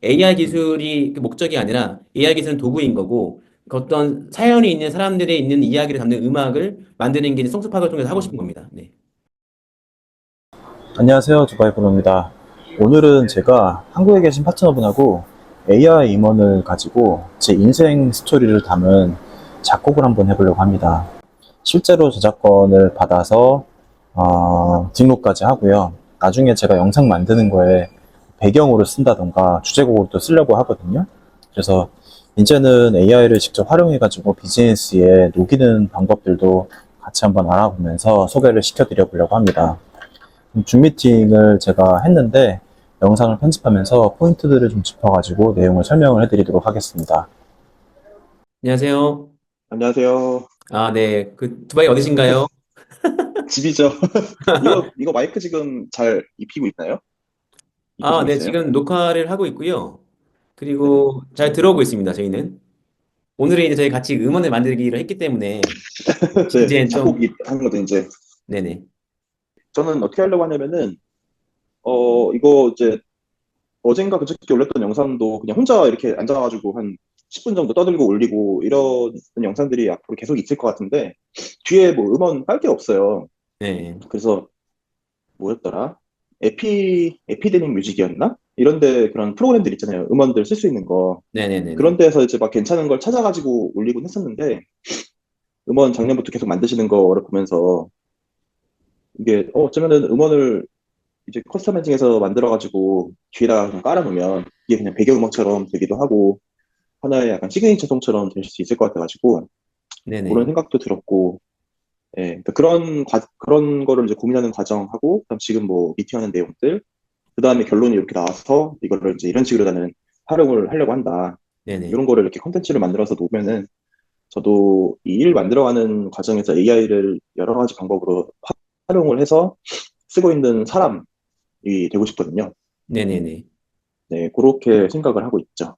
AI 기술이 그 목적이 아니라 AI 기술은 도구인 거고 그 어떤 사연이 있는 사람들의 있는 이야기를 담는 음악을 만드는 게 이제 송수파를 통해서 하고 싶은 음. 겁니다. 네. 안녕하세요. 두바이 브로입니다. 오늘은 제가 한국에 계신 파트너분하고 AI 임원을 가지고 제 인생 스토리를 담은 작곡을 한번 해보려고 합니다. 실제로 저작권을 받아서 등록까지 하고요. 나중에 제가 영상 만드는 거에 배경으로 쓴다던가 주제곡으로 또 쓰려고 하거든요. 그래서 이제는 AI를 직접 활용해가지고 비즈니스에 녹이는 방법들도 같이 한번 알아보면서 소개를 시켜드려 보려고 합니다. 줌 미팅을 제가 했는데 영상을 편집하면서 포인트들을 좀 짚어가지고 내용을 설명을 해드리도록 하겠습니다. 안녕하세요. 안녕하세요. 아, 네. 그 두바이 어디신가요? 집이죠. 이거 마이크 지금 잘 입히고 있나요? 아, 입혀지고 네. 있어요? 지금 녹화를 하고 있고요. 네. 그리고 잘 들어오고 있습니다. 저희는. 오늘은 이제 저희 같이 음원을 만들기로 했기 때문에 네. 이제 좀 작곡이 하는 거죠, 이제. 네네. 저는 어떻게 하려고 하냐면은, 이거 이제 어젠가 그저께 올렸던 영상도 그냥 혼자 이렇게 앉아가지고 한 10분 정도 떠들고 올리고 이런 영상들이 앞으로 계속 있을 것 같은데, 뒤에 뭐 음원 깔 게 없어요. 네. 그래서 뭐였더라? 에피데믹 뮤직이었나? 이런데 그런 프로그램들 있잖아요. 음원들 쓸 수 있는 거. 네네네네. 그런 데서 이제 막 괜찮은 걸 찾아가지고 올리곤 했었는데, 음원 작년부터 계속 만드시는 거를 보면서, 이게, 어쩌면은 음원을 이제 커스터마이징해서 만들어가지고 뒤에다가 그냥 깔아놓으면, 이게 그냥 배경음악처럼 되기도 하고, 하나의 약간 시그니처 송처럼 될 수 있을 것 같아가지고, 그런 네네. 생각도 들었고, 예, 그러니까 그런 거를 이제 고민하는 과정하고, 그다음 지금 뭐 미팅하는 내용들, 그 다음에 결론이 이렇게 나와서 이거를 이제 이런 식으로 나는 활용을 하려고 한다. 네네. 이런 거를 이렇게 콘텐츠를 만들어서 놓으면은 저도 이 일 만들어가는 과정에서 AI를 여러 가지 방법으로 활용을 해서 쓰고 있는 사람이 되고 싶거든요. 네네네. 네, 그렇게 생각을 하고 있죠.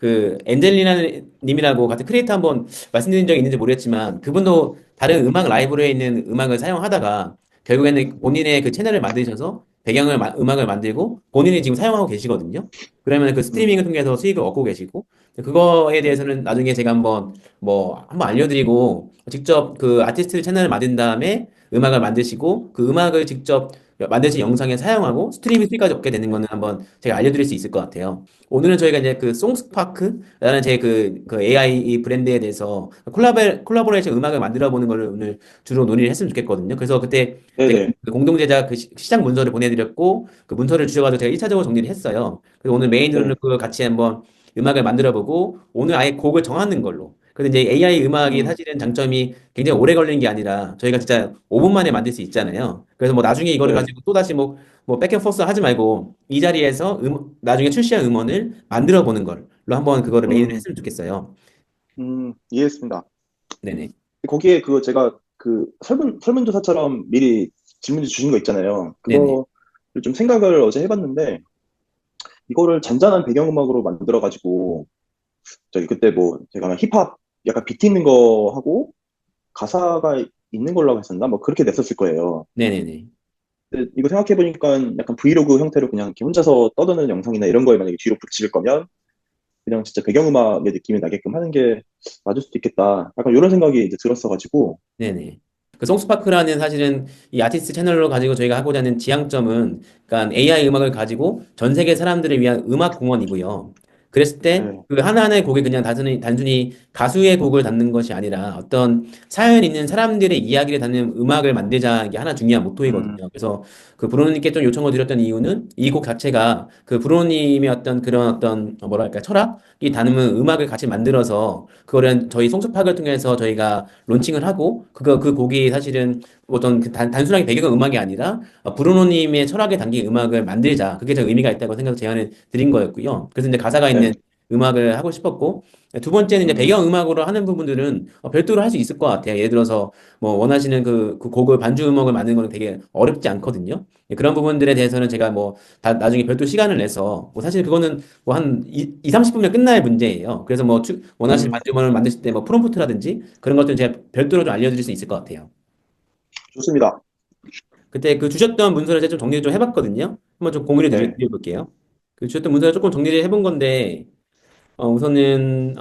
그 엔젤리나 님이라고 같은 크리에이터 한번 말씀드린 적이 있는지 모르겠지만 그분도 다른 네, 음악 라이브러리에 있는 음악을 사용하다가 결국에는 본인의 그 채널을 만드셔서 음악을 만들고 본인이 지금 사용하고 계시거든요. 그러면 그 음, 스트리밍을 통해서 수익을 얻고 계시고 그거에 네, 대해서는 나중에 제가 한번 알려드리고 직접 그 아티스트 채널을 만든 다음에 음악을 만드시고 그 음악을 직접 만드신 영상에 사용하고 스트리밍 수익까지 얻게 되는 네, 거는 한번 제가 알려드릴 수 있을 것 같아요. 오늘은 저희가 이제 그 송스파크라는 제 그 AI 브랜드에 대해서 콜라보레이션 음악을 만들어 보는 거를 오늘 주로 논의를 했으면 좋겠거든요. 그래서 그때 제가 네네, 그 공동 제작 그 시장 문서를 보내드렸고 그 문서를 주셔가지고 제가 1차적으로 정리를 했어요. 그래서 오늘 메인으로는 네, 그 같이 한번 음악을 만들어 보고 오늘 아예 곡을 정하는 걸로. 근데 이제 AI 음악이 음, 사실은 장점이 굉장히 오래 걸리는 게 아니라 저희가 진짜 5분 만에 만들 수 있잖아요. 그래서 뭐 나중에 이거를 네, 가지고 또다시 뭐 백앤포스 하지 말고 이 자리에서 나중에 출시한 음원을 만들어 보는 걸로 한번 그거를 메인을 음, 했으면 좋겠어요. 이해했습니다. 네네. 거기에 그거 제가 그 설문조사처럼 미리 질문지 주신 거 있잖아요. 네네. 그거를 좀 생각을 어제 해봤는데, 이거를 잔잔한 배경음악으로 만들어가지고, 저기 그때 뭐 제가 힙합 약간 비트 있는 거 하고 가사가 있는 걸로 했었나? 뭐 그렇게 냈었을 거예요. 네네네. 근데 이거 생각해보니까 약간 브이로그 형태로 그냥 이렇게 혼자서 떠드는 영상이나 이런 거에 만약에 뒤로 붙일 거면 그냥 진짜 배경음악의 느낌이 나게끔 하는 게 맞을 수도 있겠다. 약간 이런 생각이 이제 들었어가지고, 네네. 그 송스파크라는 사실은 이 아티스트 채널로 가지고 저희가 하고자 하는 지향점은 그러니까 AI 음악을 가지고 전 세계 사람들을 위한 음악 공원이고요. 그랬을 때 네. 그 하나하나의 곡이 그냥 단순히 가수의 곡을 담는 것이 아니라 어떤 사연 있는 사람들의 이야기를 담는 음악을 만들자 이게 하나 중요한 음, 모토이거든요. 그래서 그 브로님께 좀 요청을 드렸던 이유는 이 곡 자체가 그 브로님의 어떤 그런 어떤 뭐랄까 철학이 담는 음악을 같이 만들어서 그거를 저희 송스파크를 통해서 저희가 론칭을 하고 그 곡이 사실은 어떤 단순하게 배경 음악이 아니라 브루노님의 철학에 담긴 음악을 만들자 그게 저 의미가 있다고 생각해서 제안을 드린 거였고요. 그래서 이제 가사가 있는 네. 음악을 하고 싶었고 두 번째는 이제 음, 배경 음악으로 하는 부분들은 별도로 할 수 있을 것 같아요. 예를 들어서 뭐 원하시는 그 곡을 반주 음악을 만드는 거는 되게 어렵지 않거든요. 그런 부분들에 대해서는 제가 뭐 나중에 별도 시간을 내서 뭐 사실 그거는 뭐 한 2, 30분면 끝날 문제예요. 그래서 뭐 원하시는 음, 반주 음악을 만드실 때 뭐 프롬프트라든지 그런 것들은 제가 별도로 좀 알려드릴 수 있을 것 같아요. 좋습니다. 그때 그 주셨던 문서를 제가 좀 정리를 좀 해봤거든요. 한번 좀 공유를 네. 드려볼게요. 그 주셨던 문서를 조금 정리를 해본 건데, 우선은,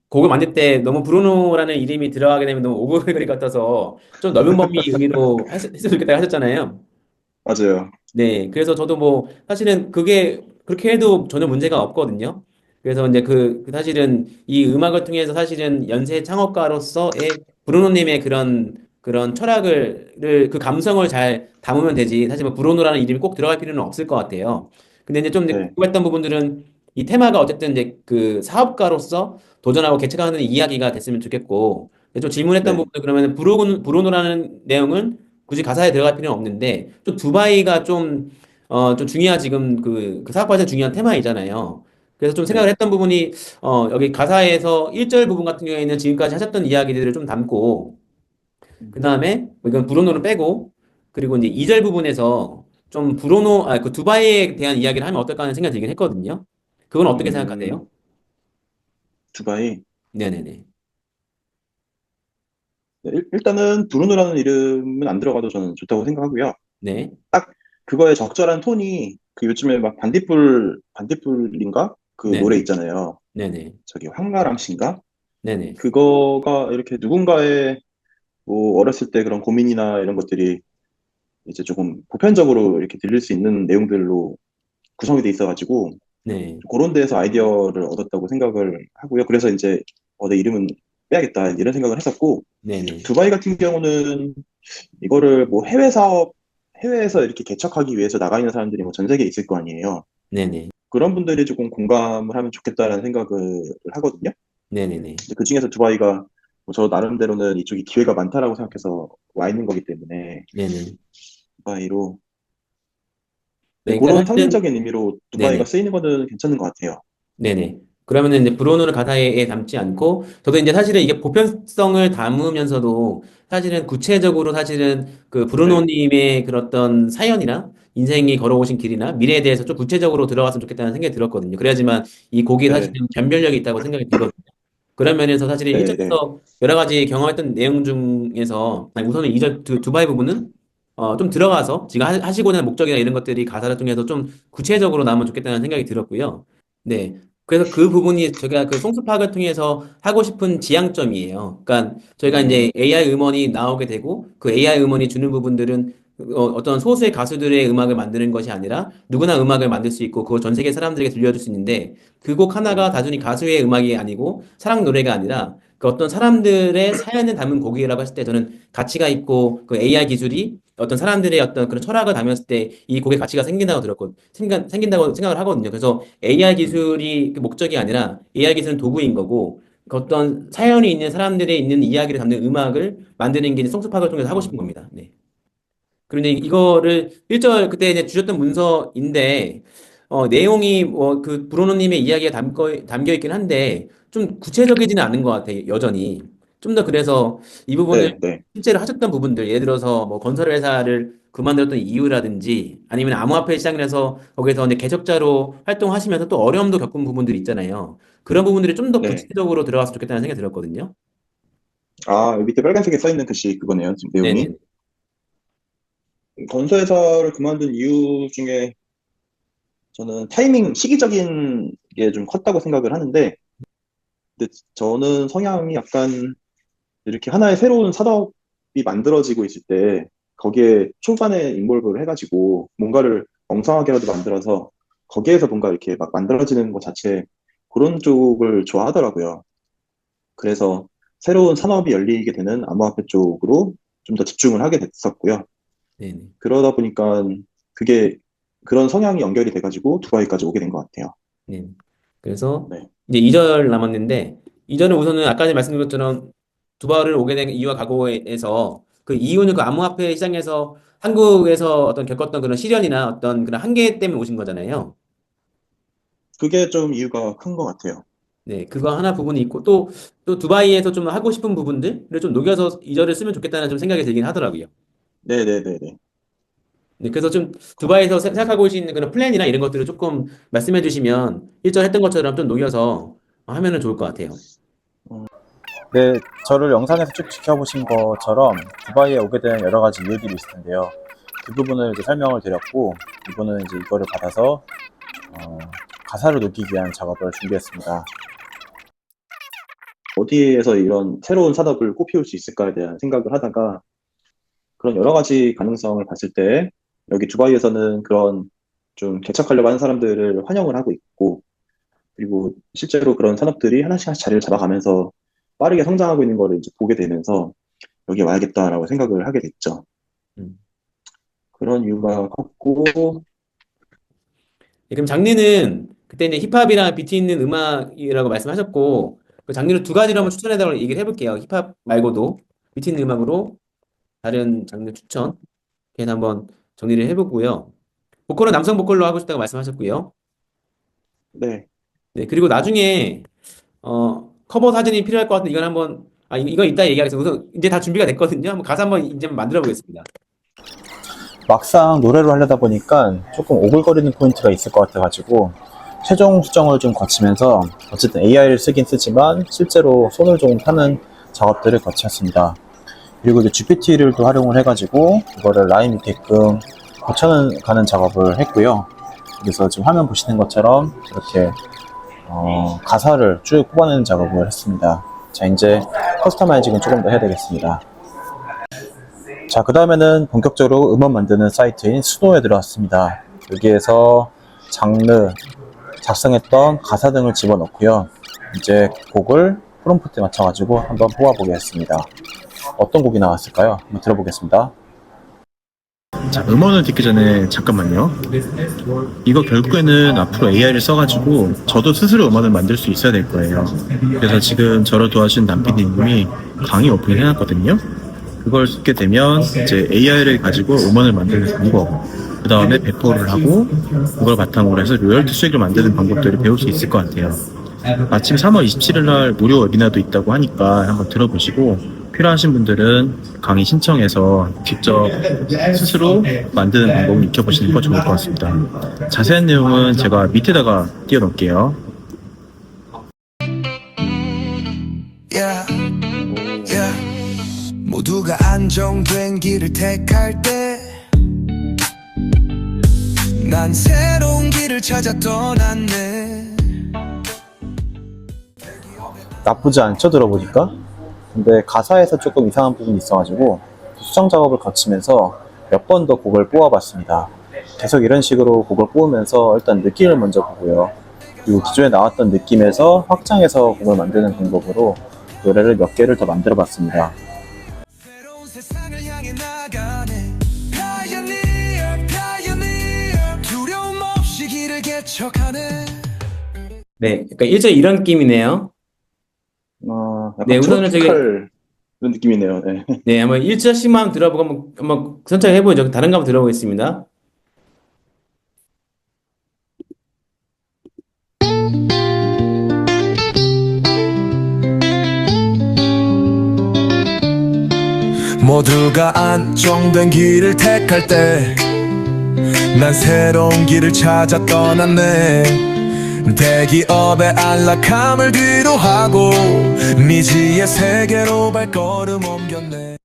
곡을 만들 때 너무 브루노라는 이름이 들어가게 되면 너무 오글거릴 것 같아서 좀 넓은 범위 의미로 했으면 좋겠다고 하셨잖아요. 맞아요. 네, 그래서 저도 뭐 사실은 그게 그렇게 해도 전혀 문제가 없거든요. 그래서 이제 사실은 이 음악을 통해서 사실은 연쇄 창업가로서의 브루노님의 그런 그 감성을 잘 담으면 되지. 사실 뭐 브루노라는 이름이 꼭 들어갈 필요는 없을 것 같아요. 근데 이제 좀 이제 네, 궁금했던 부분들은 이 테마가 어쨌든 이제 그 사업가로서 도전하고 개척하는 이야기가 됐으면 좋겠고, 좀 질문했던 네. 부분은 그러면 브루노라는 내용은 굳이 가사에 들어갈 필요는 없는데, 좀 두바이가 좀 중요한 지금 그 사업화에서 중요한 테마이잖아요. 그래서 좀 생각을 네. 했던 부분이, 여기 가사에서 1절 부분 같은 경우에는 지금까지 하셨던 이야기들을 좀 담고, 그 음, 다음에, 이건 브로노를 빼고, 그리고 이제 2절 부분에서 좀 그 두바이에 대한 이야기를 하면 어떨까 하는 생각이 들긴 했거든요. 그건 어떻게 생각하세요? 두바이. 네네네. 네, 일단은 브루노라는 이름은 안 들어가도 저는 좋다고 생각하고요. 네. 딱 그거에 적절한 톤이 그 요즘에 막 반딧불인가? 그 노래 네네. 있잖아요. 네네. 저기 황나랑 씨인가? 네네. 그거가 이렇게 누군가의 뭐 어렸을 때 그런 고민이나 이런 것들이 이제 조금 보편적으로 이렇게 들릴 수 있는 내용들로 구성이 돼 있어가지고 네. 그런 데에서 아이디어를 얻었다고 생각을 하고요. 그래서 이제 내 이름은 빼야겠다 이런 생각을 했었고 네네. 두바이 같은 경우는 이거를 뭐 해외에서 이렇게 개척하기 위해서 나가 있는 사람들이 뭐 전 세계에 있을 거 아니에요. 네네. 그런 분들이 조금 공감을 하면 좋겠다라는 생각을 하거든요. 네네네. 근데 그 중에서 두바이가 뭐저 나름대로는 이쪽이 기회가 많다라고 생각해서 와 있는 거기 때문에 네네. 두바이로 네, 네, 그러니까 그런 사실은, 상징적인 의미로 두바이가 네네. 쓰이는 거는 괜찮은 것 같아요. 네네. 그러면은 이제 브로노를 가사에 담지 않고, 저도 이제 사실은 이게 보편성을 담으면서도 사실은 구체적으로 사실은 그 네, 브루노님의 그런 어떤 사연이나 인생이 걸어오신 길이나 미래에 대해서 좀 구체적으로 들어갔으면 좋겠다는 생각이 들었거든요. 그래야지만 이 곡이 네, 사실은 변별력이 있다고 생각이 들거든요. 그런 면에서 사실 네, 네, 1절에서 여러 가지 경험했던 내용 중에서 아니, 우선은 2절 두바이 부분은 좀 들어가서 지금 하시고자 하는 목적이나 이런 것들이 가사를 통해서 좀 구체적으로 나오면 좋겠다는 생각이 들었고요. 네. 그래서 그 부분이 저희가 그 송수파악을 통해서 하고 싶은 지향점이에요. 그러니까 저희가 음, 이제 AI 음원이 나오게 되고 그 AI 음원이 주는 부분들은 어떤 소수의 가수들의 음악을 만드는 것이 아니라 누구나 음악을 만들 수 있고 그걸 전 세계 사람들에게 들려줄 수 있는데 그 곡 네, 하나가 단순히 가수의 음악이 아니고 사랑 노래가 아니라 그 어떤 사람들의 사연을 담은 곡이라고 했을 때 저는 가치가 있고 그 AI 기술이 어떤 사람들의 어떤 그런 철학을 담았을 때 이 곡의 가치가 생긴다고 생각을 하거든요. 그래서 AI 음, 기술이 그 목적이 아니라 AI 기술은 도구인 거고 그 어떤 사연이 있는 사람들의 있는 이야기를 담는 음악을 만드는 게 이제 송수파악을 통해서 하고 싶은 음, 겁니다. 네. 그런데 이거를 1절 그때 이제 주셨던 문서인데 내용이 뭐 그 브루노님의 이야기가 담겨 있긴 한데 좀 구체적이지는 않은 것 같아요. 여전히 좀 더 그래서 이 부분을 네, 네, 실제로 하셨던 부분들 예를 들어서 뭐 건설 회사를 그만뒀던 이유라든지 아니면 암호화폐 시장을 해서 거기서 이제 개척자로 활동하시면서 또 어려움도 겪은 부분들이 있잖아요. 그런 부분들이 좀 더 네. 구체적으로 들어갔으면 좋겠다는 생각이 들었거든요. 아, 여기 밑에 빨간색에 써 있는 글씨 그거네요. 지금 내용이. 네네. 건설회사를 그만둔 이유 중에 저는 시기적인 게 좀 컸다고 생각을 하는데, 근데 저는 성향이 약간 이렇게 하나의 새로운 산업이 만들어지고 있을 때, 거기에 초반에 인볼브를 해가지고 뭔가를 엉성하게라도 만들어서 거기에서 뭔가 이렇게 막 만들어지는 것 자체 그런 쪽을 좋아하더라고요. 그래서 새로운 산업이 열리게 되는 암호화폐 쪽으로 좀 더 집중을 하게 됐었고요. 네네. 그러다 보니까 그게 그런 성향이 연결이 돼가지고 두바이까지 오게 된 것 같아요. 네. 그래서 네. 이제 2절 남았는데 2절은 우선은 아까 전에 말씀드린 것처럼 두바이를 오게 된 이유와 각오에서 그 이유는 그 암호화폐 시장에서 한국에서 어떤 겪었던 그런 시련이나 어떤 그런 한계 때문에 오신 거잖아요. 그게 좀 이유가 큰 것 같아요. 네, 그거 하나 부분이 있고 또 두바이에서 좀 하고 싶은 부분들을 좀 녹여서 2절을 쓰면 좋겠다는 좀 생각이 들긴 하더라고요. 네네네네. 네, 그래서 좀 거- 두바이에서 생각하고 계시는 그런 플랜이나 이런 것들을 조금 말씀해 주시면 1절 했던 것처럼 좀 녹여서 하면은 좋을 것 같아요. 네, 저를 영상에서 쭉 지켜보신 것처럼 두바이에 오게 된 여러 가지 이유들이 있을 텐데요. 그 부분을 이제 설명을 드렸고, 이분은 이제 이거를 받아서 가사를 녹이기 위한 작업을 준비했습니다. 어디에서 이런 새로운 산업을 꽃피울 수 있을까에 대한 생각을 하다가 그런 여러 가지 가능성을 봤을 때 여기 두바이에서는 그런 좀 개척하려고 하는 사람들을 환영을 하고 있고, 그리고 실제로 그런 산업들이 하나씩 하나씩 자리를 잡아가면서 빠르게 성장하고 있는 거를 이제 보게 되면서 여기 와야겠다라고 생각을 하게 됐죠. 음. 그런 이유가 컸고, 예, 그럼 장르는 그때 이제 힙합이랑 비트 있는 음악이라고 말씀하셨고, 그 장르를 두 가지로 한번 추천해달라고 얘기를 해볼게요. 힙합 말고도 비트 있는 음악으로 다른 장르 추천 그래서 한번 정리를 해보고요. 보컬은 남성 보컬로 하고 싶다고 말씀하셨고요. 네, 네, 그리고 나중에 커버 사진이 필요할 것 같은데 이건 한번 이건 이따 얘기하겠습니다. 우선 이제 다 준비가 됐거든요. 한번 가사 한번 이제 만들어 보겠습니다. 막상 노래로 하려다 보니까 조금 오글거리는 포인트가 있을 것 같아가지고 최종 수정을 좀 거치면서 어쨌든 AI를 쓰긴 쓰지만 실제로 손을 조금 타는 작업들을 거쳤습니다. 그리고 이제 GPT를 또 활용을 해가지고 이거를 라인 있게끔 고쳐가는 작업을 했고요. 그래서 지금 화면 보시는 것처럼 이렇게 가사를 쭉 뽑아내는 작업을 했습니다. 자, 이제 커스터마이징은 조금 더 해야 되겠습니다. 자, 그 다음에는 본격적으로 음원 만드는 사이트인 수노에 들어왔습니다. 여기에서 장르, 작성했던 가사 등을 집어넣고요. 이제 곡을 프롬프트에 맞춰가지고 한번 뽑아보겠습니다. 어떤 곡이 나왔을까요? 한번 들어보겠습니다. 자, 음원을 듣기 전에 잠깐만요. 이거 결국에는 앞으로 AI를 써가지고 저도 스스로 음원을 만들 수 있어야 될 거예요. 그래서 지금 저를 도와주신 남PD님이 강의 오픈을 해놨거든요. 그걸 쓰게 되면 이제 AI를 가지고 음원을 만드는 방법, 그 다음에 배포를 하고 그걸 바탕으로 해서 로열티 수익을 만드는 방법들을 배울 수 있을 것 같아요. 마침 3월 27일 날 무료 웨비나도 있다고 하니까 한번 들어보시고 필요하신 분들은 강의 신청해서 직접 스스로 만드는 방법을 익혀보시는 거 좋을 것 같습니다. 자세한 내용은 제가 밑에다가 띄워놓을게요. Yeah, yeah. 모두가 안정된 길을 택할 때 난 새로운 길을 찾아 떠났네. 나쁘지 않죠, 들어보니까? 근데 가사에서 조금 이상한 부분이 있어가지고 수정 작업을 거치면서 몇 번 더 곡을 뽑아봤습니다. 계속 이런 식으로 곡을 뽑으면서 일단 느낌을 먼저 보고요. 그리고 기존에 나왔던 느낌에서 확장해서 곡을 만드는 방법으로 노래를 몇 개를 더 만들어봤습니다. 새로운 세상을 향해 나가네. Pioneer, pioneer. 두려움 없이 길을 개척하네. 네, 그러니까 일절 이런 느낌이네요. 약간 네, 우선은 저기 트로피칼 그런 느낌이네요. 네. 네, 한번 1절씩만 들어보고 한번 천천히 해보죠. 다른 거 한번 들어보겠습니다. 모두가 안정된 길을 택할 때 난 새로운 길을 찾아 떠났네. 대기업의 안락함을 뒤로하고 미지의 세계로 발걸음 옮겼네.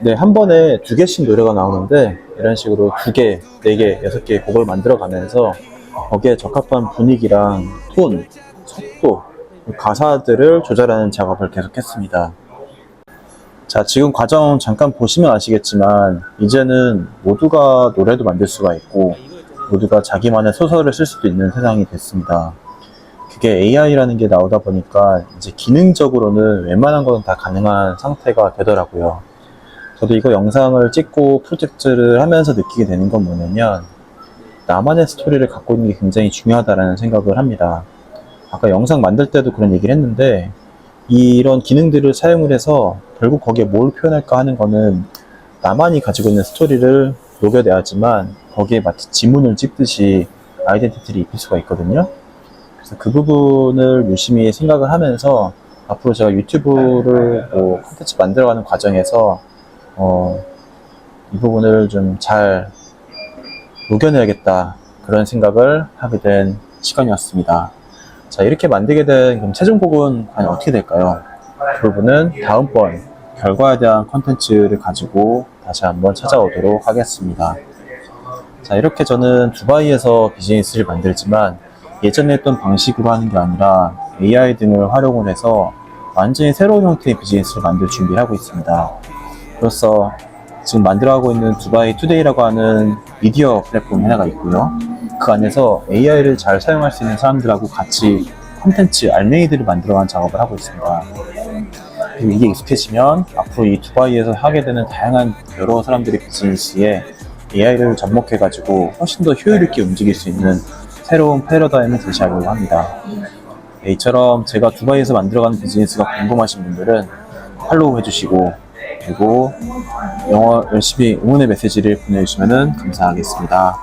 네, 한 번에 두 개씩 노래가 나오는데 이런 식으로 두 개, 네 개, 여섯 개의 곡을 만들어 가면서 거기에 적합한 분위기랑 톤, 속도, 가사들을 조절하는 작업을 계속했습니다. 자, 지금 과정 잠깐 보시면 아시겠지만 이제는 모두가 노래도 만들 수가 있고 모두가 자기만의 소설을 쓸 수도 있는 세상이 됐습니다. 그게 AI라는 게 나오다 보니까 이제 기능적으로는 웬만한 건 다 가능한 상태가 되더라고요. 저도 이거 영상을 찍고 프로젝트를 하면서 느끼게 되는 건 뭐냐면 나만의 스토리를 갖고 있는 게 굉장히 중요하다는 생각을 합니다. 아까 영상 만들 때도 그런 얘기를 했는데 이런 기능들을 사용을 해서 결국 거기에 뭘 표현할까 하는 거는 나만이 가지고 있는 스토리를 녹여내야지만 거기에 마치 지문을 찍듯이 아이덴티티를 입힐 수가 있거든요. 그래서 그 부분을 유심히 생각을 하면서 앞으로 제가 유튜브를 콘텐츠 만들어가는 과정에서 이 부분을 좀 잘 녹여내야겠다 그런 생각을 하게 된 시간이었습니다. 자, 이렇게 만들게 된 그럼 최종곡은 과연 어떻게 될까요? 그 부분은 다음번 결과에 대한 콘텐츠를 가지고 다시 다시 한번 찾아오도록 하겠습니다. 자, 이렇게 저는 두바이에서 비즈니스를 만들지만 예전에 했던 방식으로 하는 게 아니라 AI 등을 활용을 해서 완전히 새로운 형태의 비즈니스를 만들 준비를 하고 있습니다. 그래서 지금 만들어가고 있는 두바이 투데이라고 하는 미디어 플랫폼 하나가 있고요. 그 안에서 AI를 잘 사용할 수 있는 사람들하고 같이 콘텐츠, 알메이드를 만들어가는 작업을 하고 있습니다. 그리고 이게 익숙해지면 앞으로 이 두바이에서 하게 되는 다양한 여러 사람들의 비즈니스에 AI를 접목해가지고 훨씬 더 효율 있게 움직일 수 있는 새로운 패러다임을 제시하려고 합니다. 이처럼 제가 두바이에서 만들어가는 비즈니스가 궁금하신 분들은 팔로우 해주시고 그리고 영어 열심히 응원의 메시지를 보내주시면 감사하겠습니다.